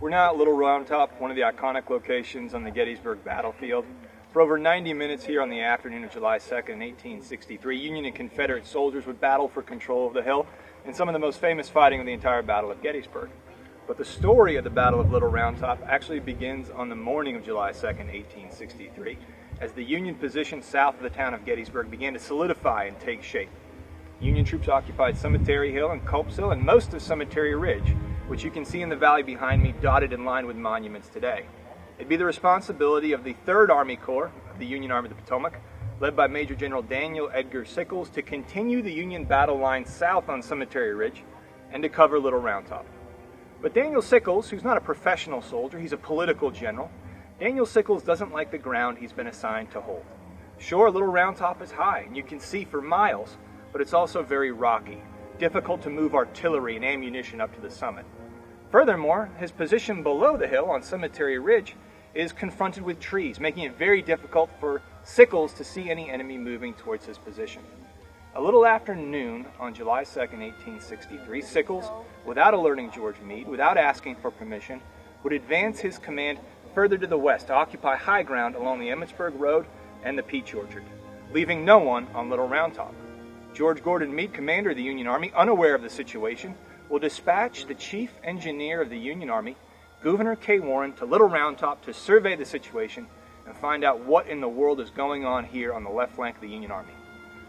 We're now at Little Round Top, one of the iconic locations on the Gettysburg battlefield. For over 90 minutes here on the afternoon of July 2nd, 1863, Union and Confederate soldiers would battle for control of the hill in some of the most famous fighting of the entire Battle of Gettysburg. But the story of the Battle of Little Round Top actually begins on the morning of July 2nd, 1863, as the Union position south of the town of Gettysburg began to solidify and take shape. Union troops occupied Cemetery Hill and Culp's Hill and most of Cemetery Ridge, which you can see in the valley behind me, dotted and lined with monuments today. It'd be the responsibility of the 3rd Army Corps of the Union Army of the Potomac, led by Major General Daniel Edgar Sickles, to continue the Union battle line south on Cemetery Ridge and to cover Little Round Top. But Daniel Sickles, who's not a professional soldier, he's a political general, Daniel Sickles doesn't like the ground he's been assigned to hold. Sure, Little Round Top is high, and you can see for miles, but it's also very rocky, difficult to move artillery and ammunition up to the summit. Furthermore, his position below the hill on Cemetery Ridge is confronted with trees, making it very difficult for Sickles to see any enemy moving towards his position. A little after noon on July 2nd, 1863, Sickles, without alerting George Meade, without asking for permission, would advance his command further to the west to occupy high ground along the Emmitsburg Road and the Peach Orchard, leaving no one on Little Round Top. George Gordon Meade, commander of the Union Army, unaware of the situation, will dispatch the chief engineer of the Union Army, Gouverneur K. Warren, to Little Round Top to survey the situation and find out what in the world is going on here on the left flank of the Union Army.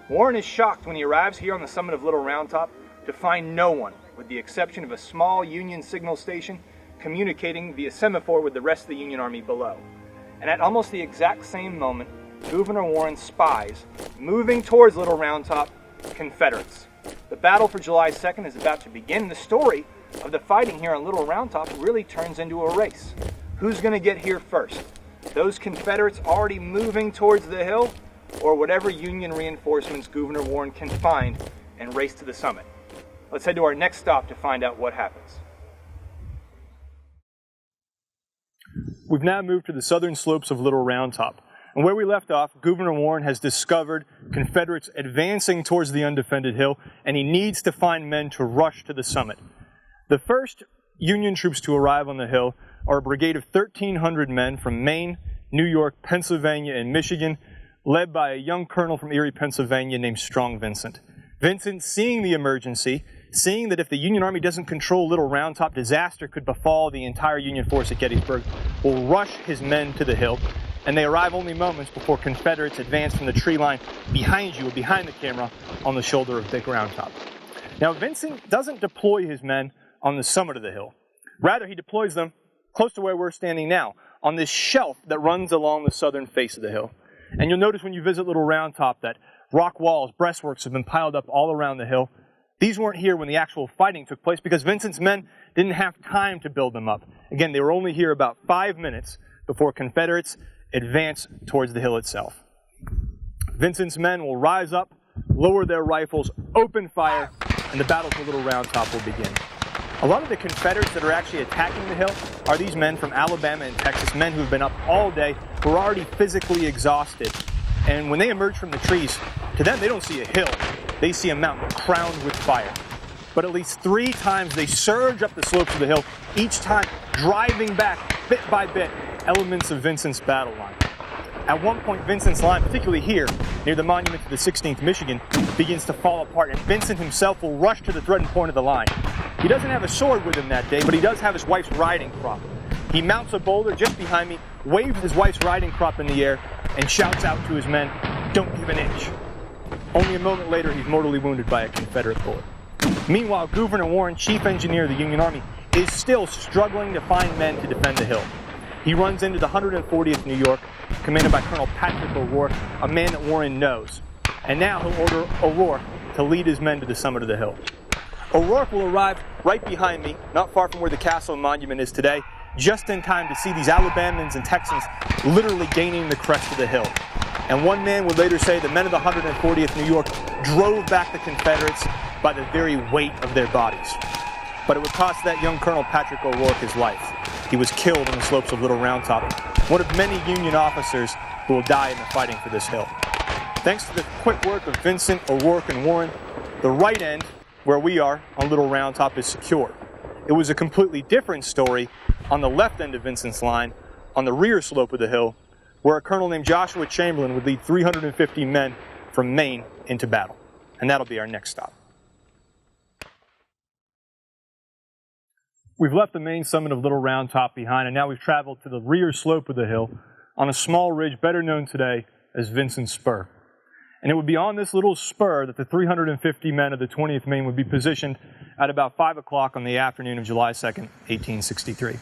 Warren is shocked when he arrives here on the summit of Little Round Top to find no one, with the exception of a small Union signal station communicating via semaphore with the rest of the Union Army below. And at almost the exact same moment, Gouverneur Warren spies, moving towards Little Round Top, Confederates. The battle for July 2nd is about to begin. The story of the fighting here on Little Round Top really turns into a race. Who's going to get here first? Those Confederates already moving towards the hill, or whatever Union reinforcements Gouverneur Warren can find and race to the summit? Let's head to our next stop to find out what happens. We've now moved to the southern slopes of Little Round Top. And where we left off, Gouverneur Warren has discovered Confederates advancing towards the undefended hill, and he needs to find men to rush to the summit. The first Union troops to arrive on the hill are a brigade of 1,300 men from Maine, New York, Pennsylvania, and Michigan, led by a young colonel from Erie, Pennsylvania named Strong Vincent. Vincent, seeing the emergency, seeing that if the Union Army doesn't control Little Round Top, disaster could befall the entire Union force at Gettysburg, will rush his men to the hill, and they arrive only moments before Confederates advance from the tree line behind you or behind the camera on the shoulder of Big Round Top. Now, Vincent doesn't deploy his men on the summit of the hill. Rather, he deploys them close to where we're standing now, on this shelf that runs along the southern face of the hill. And you'll notice when you visit Little Round Top that rock walls, breastworks have been piled up all around the hill. These weren't here when the actual fighting took place because Vincent's men didn't have time to build them up. Again, they were only here about 5 minutes before Confederates advance towards the hill itself. Vincent's men will rise up, lower their rifles, open fire, and the battle for Little Round Top will begin. A lot of the Confederates that are actually attacking the hill are these men from Alabama and Texas, men who have been up all day, who are already physically exhausted. And when they emerge from the trees, to them they don't see a hill, they see a mountain crowned with fire. But at least 3 times they surge up the slopes of the hill, each time driving back, bit by bit, elements of Vincent's battle line. At one point, Vincent's line, particularly here, near the monument to the 16th Michigan, begins to fall apart, and Vincent himself will rush to the threatened point of the line. He doesn't have a sword with him that day, but he does have his wife's riding crop. He mounts a boulder just behind me, waves his wife's riding crop in the air, and shouts out to his men, "Don't give an inch." Only a moment later, he's mortally wounded by a Confederate bullet. Meanwhile, Gouverneur Warren, chief engineer of the Union Army, is still struggling to find men to defend the hill. He runs into the 140th New York, commanded by Colonel Patrick O'Rourke, a man that Warren knows. And now he'll order O'Rourke to lead his men to the summit of the hill. O'Rourke will arrive right behind me, not far from where the castle monument is today, just in time to see these Alabamans and Texans literally gaining the crest of the hill. And one man would later say the men of the 140th New York drove back the Confederates by the very weight of their bodies. But it would cost that young Colonel Patrick O'Rourke his life. He was killed on the slopes of Little Round Top, one of many Union officers who will die in the fighting for this hill. Thanks to the quick work of Vincent, O'Rourke, and Warren, the right end, where we are on Little Round Top, is secure. It was a completely different story on the left end of Vincent's line, on the rear slope of the hill, where a colonel named Joshua Chamberlain would lead 350 men from Maine into battle. And that'll be our next stop. We've left the main summit of Little Round Top behind, and now we've traveled to the rear slope of the hill on a small ridge better known today as Vincents Spur. And it would be on this little spur that the 350 men of the 20th Maine would be positioned at about 5 o'clock on the afternoon of July 2nd, 1863.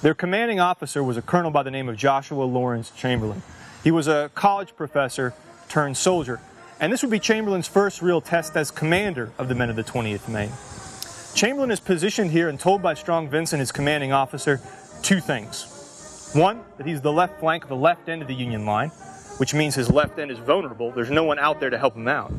Their commanding officer was a colonel by the name of Joshua Lawrence Chamberlain. He was a college professor turned soldier, and this would be Chamberlain's first real test as commander of the men of the 20th Maine. Chamberlain is positioned here and told by Strong Vincent, his commanding officer, two things. One, that he's the left flank of the left end of the Union line, which means his left end is vulnerable. There's no one out there to help him out.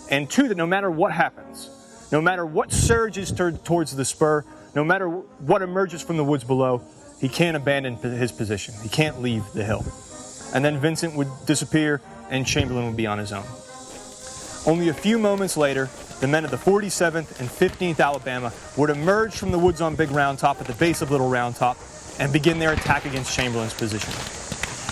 And two, that no matter what happens, no matter what surges towards the spur, no matter what emerges from the woods below, he can't abandon his position. He can't leave the hill. And then Vincent would disappear and Chamberlain would be on his own. Only a few moments later, the men of the 47th and 15th Alabama would emerge from the woods on Big Round Top at the base of Little Round Top and begin their attack against Chamberlain's position.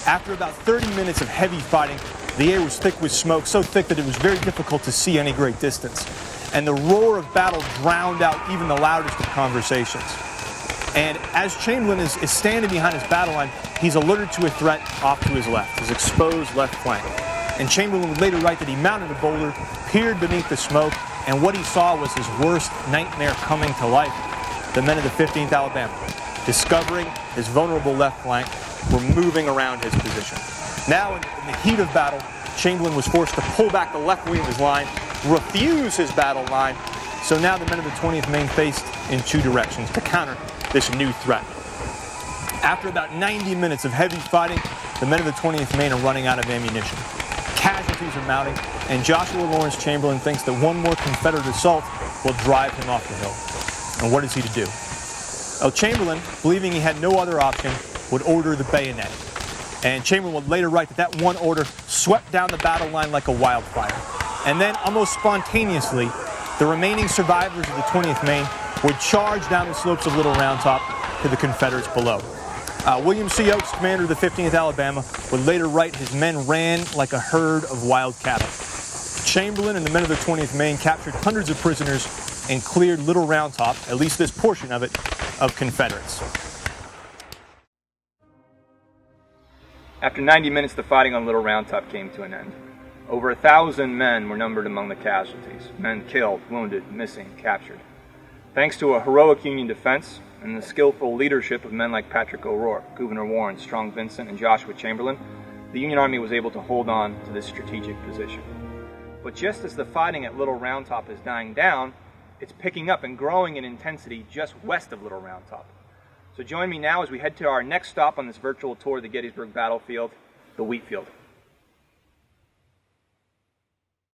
After about 30 minutes of heavy fighting, the air was thick with smoke, so thick that it was very difficult to see any great distance. And the roar of battle drowned out even the loudest of conversations. And as Chamberlain is standing behind his battle line, he's alerted to a threat off to his left, his exposed left flank. And Chamberlain would later write that he mounted a boulder, peered beneath the smoke, and what he saw was his worst nightmare coming to life. The men of the 15th Alabama, discovering his vulnerable left flank, were moving around his position. Now, in the heat of battle, Chamberlain was forced to pull back the left wing of his line, refuse his battle line, so now the men of the 20th Maine faced in two directions to counter this new threat. After about 90 minutes of heavy fighting, the men of the 20th Maine are running out of ammunition. Casualties are mounting, and Joshua Lawrence Chamberlain thinks that one more Confederate assault will drive him off the hill. And what is he to do? Well, Chamberlain, believing he had no other option, would order the bayonet. And Chamberlain would later write that that one order swept down the battle line like a wildfire. And then, almost spontaneously, the remaining survivors of the 20th Maine would charge down the slopes of Little Round Top to the Confederates below. William C. Oates, commander of the 15th Alabama, would later write his men ran like a herd of wild cattle. Chamberlain and the men of the 20th Maine captured hundreds of prisoners and cleared Little Round Top, at least this portion of it, of Confederates. After 90 minutes, the fighting on Little Round Top came to an end. Over 1,000 men were numbered among the casualties, men killed, wounded, missing, captured. Thanks to a heroic Union defense and the skillful leadership of men like Patrick O'Rourke, Gouverneur Warren, Strong Vincent, and Joshua Chamberlain, the Union Army was able to hold on to this strategic position. But just as the fighting at Little Round Top is dying down, it's picking up and growing in intensity just west of Little Round Top. So join me now as we head to our next stop on this virtual tour of the Gettysburg battlefield, the wheat field.